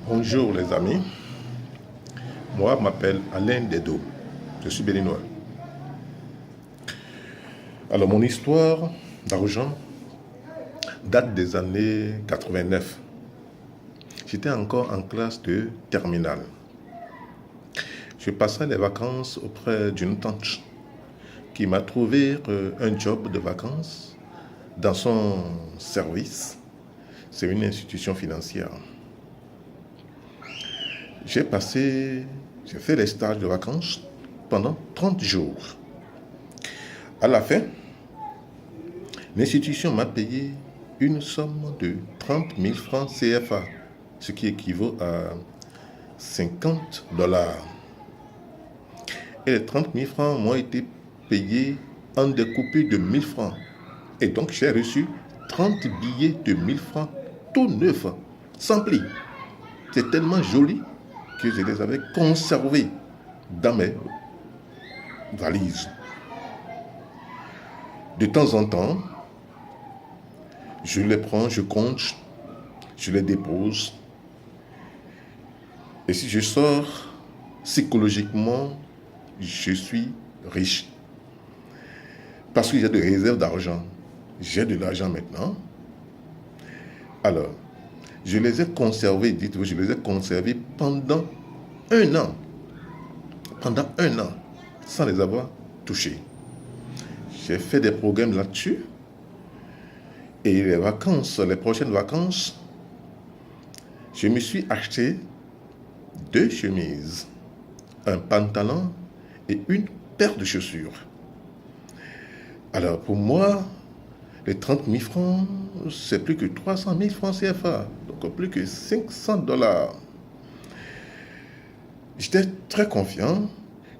Bonjour les amis, moi je m'appelle Alain Dedo, je suis béninois. Alors mon histoire d'argent date des années 89. J'étais encore en classe de terminale. Je passais les vacances auprès d'une tante qui m'a trouvé un job de vacances dans son service. C'est une institution financière. J'ai fait les stages de vacances pendant 30 jours. À la fin, l'institution m'a payé une somme de 30 000 francs CFA, ce qui équivaut à 50 dollars. Et les 30 000 francs m'ont été payés en des coupures de 1000 francs. Et donc j'ai reçu 30 billets de 1000 francs, tout neufs, sans pli. C'est tellement joli que je les avais conservés dans mes valises. De temps en temps, je les prends, je compte, je les dépose. Et si je sors, psychologiquement, je suis riche. Parce que j'ai de réserves d'argent. J'ai de l'argent maintenant. Alors, je les ai conservés, dites-vous, je les ai conservés pendant un an. Pendant un an, sans les avoir touchés. J'ai fait des programmes là-dessus. Et les prochaines vacances, je me suis acheté 2 chemises, un pantalon et une paire de chaussures. Alors pour moi, les 30 000 francs, c'est plus que 300 000 francs CFA, donc plus que 500 dollars. J'étais très confiant,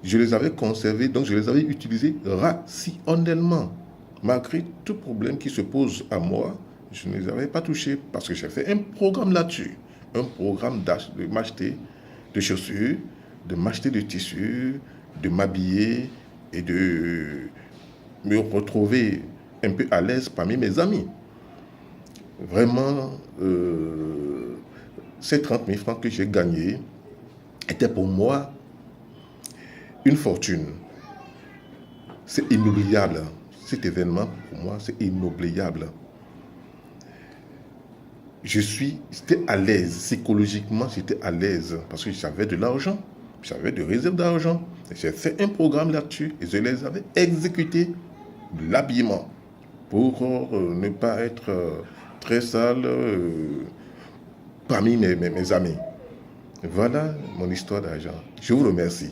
je les avais conservés, donc je les avais utilisés rationnellement. Malgré tout problème qui se pose à moi, je ne les avais pas touchés parce que j'ai fait un programme là-dessus. Un programme de m'acheter de chaussures, de m'acheter de tissus, de m'habiller et de me retrouver un peu à l'aise parmi mes amis. Vraiment, ces 30 000 francs que j'ai gagnés étaient pour moi une fortune. C'est inoubliable. Cet événement, pour moi, c'est inoubliable. J'étais à l'aise, psychologiquement, j'étais à l'aise parce que j'avais de l'argent, j'avais de réserves d'argent. J'ai fait un programme là-dessus et je les avais exécutés de l'habillement pour ne pas être très sale parmi mes amis. Voilà mon histoire d'argent. Je vous remercie.